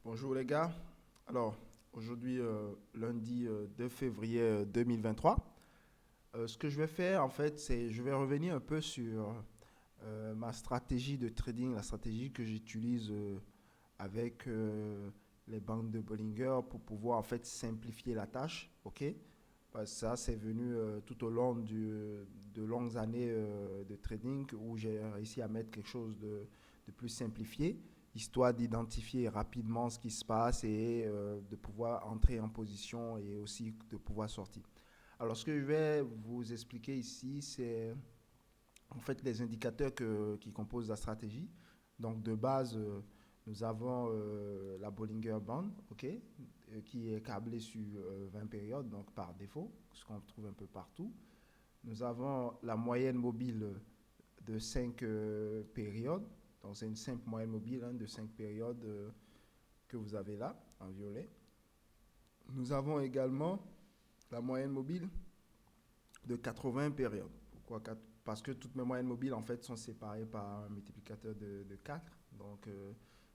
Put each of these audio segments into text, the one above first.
Bonjour les gars. Alors, aujourd'hui, lundi 2 février 2023, ce que je vais faire en fait, c'est je vais revenir un peu sur ma stratégie de trading, la stratégie que j'utilise avec les banques de Bollinger pour pouvoir en fait simplifier la tâche. Ok? Parce que ça, c'est venu tout au long de longues années de trading où j'ai réussi à mettre quelque chose de plus simplifié, histoire d'identifier rapidement ce qui se passe et de pouvoir entrer en position et aussi de pouvoir sortir. Alors, ce que je vais vous expliquer ici, c'est en fait les indicateurs qui composent la stratégie. Donc, de base, nous avons la Bollinger Band, ok, qui est câblée sur 20 périodes, donc par défaut, ce qu'on trouve un peu partout. Nous avons la moyenne mobile de 5 périodes. Donc, c'est une simple moyenne mobile de 5 périodes que vous avez là, en violet. Nous avons également la moyenne mobile de 80 périodes. Pourquoi 4? Parce que toutes mes moyennes mobiles, en fait, sont séparées par un multiplicateur de 4. Donc,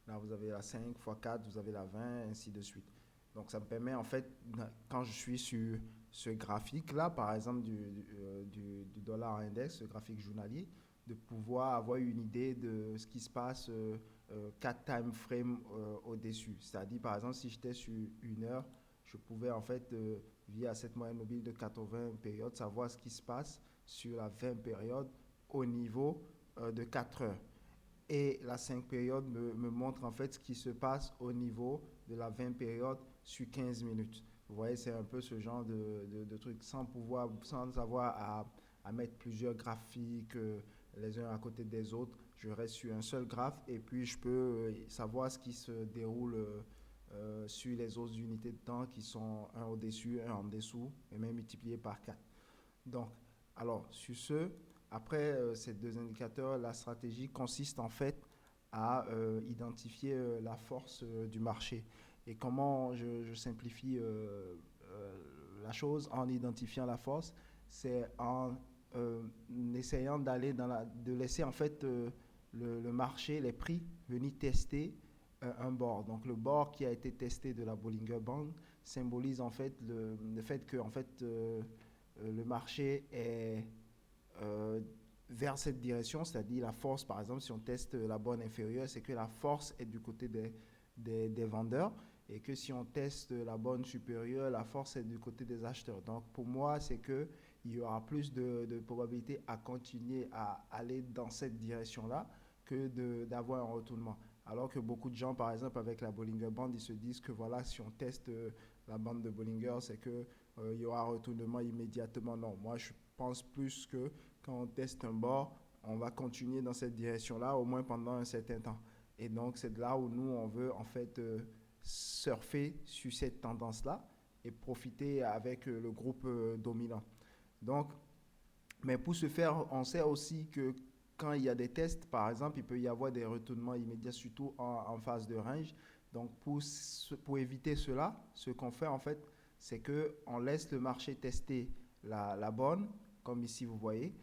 là, vous avez la 5 fois 4, vous avez la 20, ainsi de suite. Donc, ça me permet, en fait, quand je suis sur ce graphique-là, par exemple, du dollar index, ce graphique journalier, de pouvoir avoir une idée de ce qui se passe 4 time frames au-dessus. C'est-à-dire, par exemple, si j'étais sur une heure, je pouvais, en fait, via cette moyenne mobile de 80 périodes, savoir ce qui se passe sur la 20 périodes au niveau de 4 heures. Et la 5 périodes me montre en fait ce qui se passe au niveau de la 20 périodes sur 15 minutes. Vous voyez, c'est un peu ce genre de truc sans avoir à mettre plusieurs graphiques les uns à côté des autres. Je reste sur un seul graphe et puis je peux savoir ce qui se déroule sur les autres unités de temps qui sont un au-dessus, un en dessous et même multiplié par 4. Donc, alors, sur ce, après ces deux indicateurs, la stratégie consiste en fait à identifier la force du marché. Et comment je simplifie la chose en identifiant la force, c'est en essayant de laisser en fait le marché, les prix, venir tester un bord. Donc le bord qui a été testé de la Bollinger Band symbolise en fait le fait que en fait, le marché est euh, vers cette direction, c'est-à-dire la force, par exemple, si on teste la borne inférieure, c'est que la force est du côté des vendeurs et que si on teste la borne supérieure, la force est du côté des acheteurs. Donc pour moi, c'est qu'il y aura plus de probabilité à continuer à aller dans cette direction-là que d'avoir un retournement. Alors que beaucoup de gens, par exemple, avec la Bollinger Band, ils se disent que voilà, si on teste la bande de Bollinger, c'est que il y aura un retournement immédiatement. Non, moi je pense plus que quand on teste un bord, on va continuer dans cette direction-là au moins pendant un certain temps. Et donc c'est de là où nous on veut en fait surfer sur cette tendance-là et profiter avec le groupe dominant. Donc, mais pour ce faire, on sait aussi que quand il y a des tests, par exemple, il peut y avoir des retournements immédiats, surtout en phase de range. Donc, pour éviter cela, ce qu'on fait en fait, c'est qu'on laisse le marché tester la bonne, comme ici vous voyez.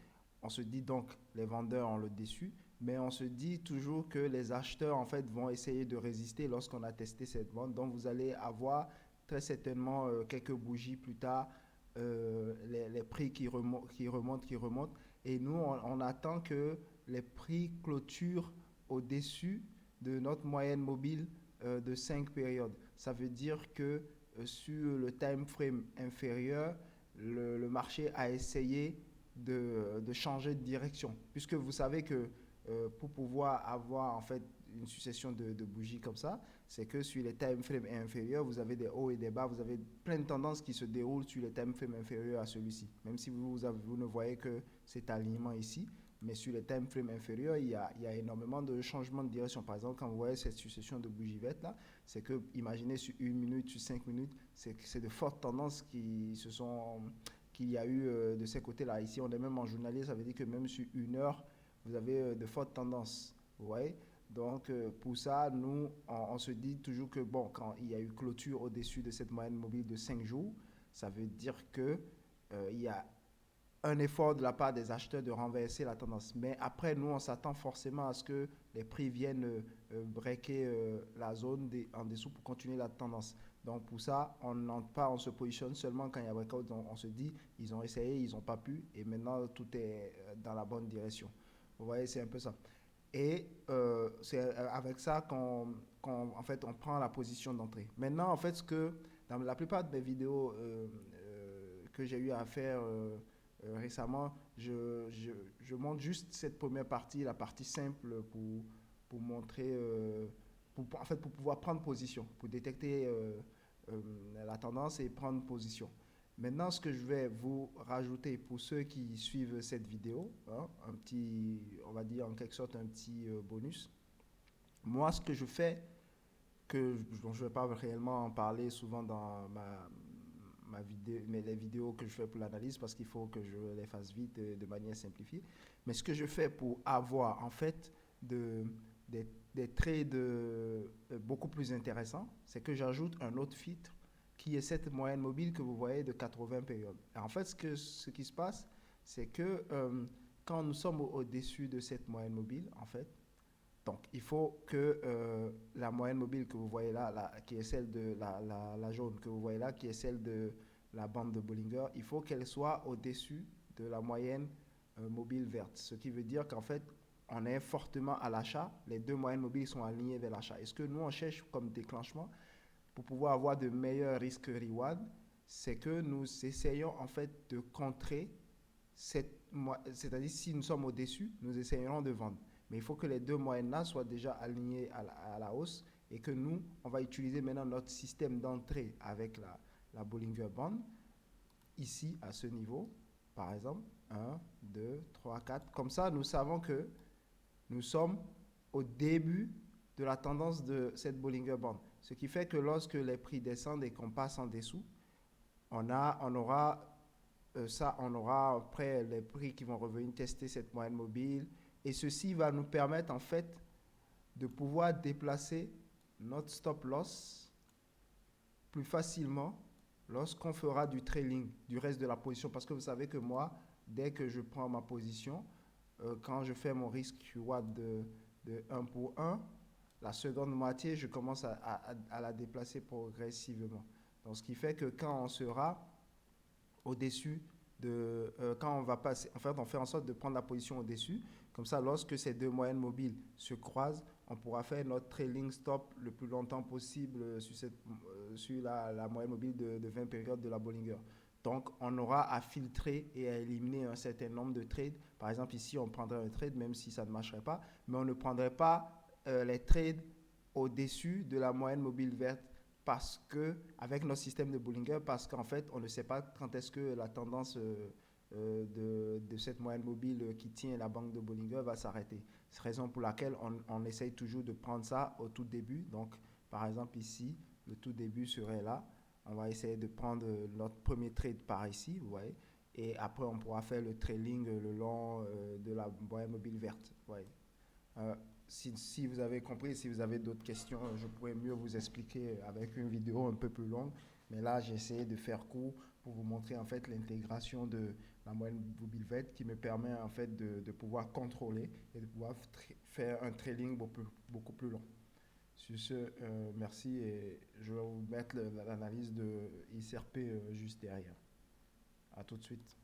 On se dit donc les vendeurs ont le dessus, mais on se dit toujours que les acheteurs en fait vont essayer de résister lorsqu'on a testé cette bonne. Donc, vous allez avoir très certainement quelques bougies plus tard les prix qui remontent. Et nous, on attend que les prix clôturent au-dessus de notre moyenne mobile de 5 périodes. Ça veut dire que sur le time frame inférieur, le marché a essayé de changer de direction. Puisque vous savez que pour pouvoir avoir en fait une succession de bougies comme ça, c'est que sur les time frames inférieurs, vous avez des hauts et des bas, vous avez plein de tendances qui se déroulent sur les time frames inférieurs à celui-ci. Même si vous ne voyez que cet alignement ici, mais sur les time frames inférieurs, il y a énormément de changements de direction. Par exemple, quand vous voyez cette succession de bougies vertes là, c'est que, imaginez sur une minute, sur 5 minutes, c'est de fortes tendances qu'il y a eu de ces côtés-là. Ici, on est même en journalier, ça veut dire que même sur une heure, vous avez de fortes tendances. Vous voyez? Donc, pour ça, nous, on se dit toujours que, bon, quand il y a eu clôture au-dessus de cette moyenne mobile de 5 jours, ça veut dire que il y a un effort de la part des acheteurs de renverser la tendance. Mais après, nous, on s'attend forcément à ce que les prix viennent breaker la zone en dessous pour continuer la tendance. Donc pour ça, on n'entre pas, on se positionne seulement quand il y a breakout. On se dit, ils ont essayé, ils n'ont pas pu, et maintenant tout est dans la bonne direction. Vous voyez, c'est un peu ça. Et c'est avec ça en fait, on prend la position d'entrée. Maintenant, en fait, dans la plupart des vidéos que j'ai eu à faire récemment, je montre juste cette première partie, la partie simple, pour montrer, en fait, pour pouvoir prendre position, pour détecter la tendance et prendre position. Maintenant, ce que je vais vous rajouter pour ceux qui suivent cette vidéo, hein, un petit, on va dire en quelque sorte un petit bonus. Moi, ce que je fais, dont je ne vais pas réellement en parler souvent dans ma vidéo, mais les vidéos que je fais pour l'analyse, parce qu'il faut que je les fasse vite de manière simplifiée. Mais ce que je fais pour avoir en fait des trades beaucoup plus intéressants, c'est que j'ajoute un autre filtre qui est cette moyenne mobile que vous voyez de 80 périodes. Et en fait, ce qui se passe, c'est que quand nous sommes au-dessus de cette moyenne mobile, en fait, donc il faut que la moyenne mobile que vous voyez là, qui est celle de la jaune que vous voyez là, qui est celle de la bande de Bollinger, il faut qu'elle soit au-dessus de la moyenne mobile verte. Ce qui veut dire qu'en fait, on est fortement à l'achat. Les deux moyennes mobiles sont alignées vers l'achat. Et ce que nous, on cherche comme déclenchement, pour pouvoir avoir de meilleurs risques-reward, c'est que nous essayons en fait de contrer c'est-à-dire si nous sommes au-dessus, nous essayerons de vendre. Mais il faut que les deux moyennes-là soient déjà alignées à la hausse et que nous, on va utiliser maintenant notre système d'entrée avec la Bollinger Band, ici à ce niveau, par exemple, 1, 2, 3, 4. Comme ça, nous savons que nous sommes au début de la tendance de cette Bollinger Band. Ce qui fait que lorsque les prix descendent et qu'on passe en dessous, on aura après les prix qui vont revenir tester cette moyenne mobile. Et ceci va nous permettre en fait de pouvoir déplacer notre stop loss plus facilement lorsqu'on fera du trailing du reste de la position. Parce que vous savez que moi, dès que je prends ma position, quand je fais mon risque reward de 1 pour 1, la seconde moitié, je commence à la déplacer progressivement. Donc, ce qui fait que quand on sera au-dessus quand on va passer, en fait, on fait en sorte de prendre la position au-dessus. Comme ça, lorsque ces deux moyennes mobiles se croisent, on pourra faire notre trailing stop le plus longtemps possible sur la moyenne mobile de 20 périodes de la Bollinger. Donc, on aura à filtrer et à éliminer un certain nombre de trades. Par exemple, ici, on prendrait un trade, même si ça ne marcherait pas, mais on ne prendrait pas les trades au-dessus de la moyenne mobile verte parce que, avec notre système de Bollinger, parce qu'en fait, on ne sait pas quand est-ce que la tendance de cette moyenne mobile qui tient la banque de Bollinger va s'arrêter. C'est la raison pour laquelle on essaye toujours de prendre ça au tout début. Donc, par exemple, ici, le tout début serait là. On va essayer de prendre notre premier trade par ici, vous voyez. Et après, on pourra faire le trailing le long de la moyenne mobile verte, vous voyez. Si vous avez compris, si vous avez d'autres questions, je pourrais mieux vous expliquer avec une vidéo un peu plus longue. Mais là, j'ai essayé de faire court pour vous montrer en fait l'intégration de la moyenne mobile verte qui me permet en fait de pouvoir contrôler et de pouvoir faire un trailing beaucoup plus long. Sur ce, merci et je vais vous mettre l'analyse de ICRP juste derrière. À tout de suite.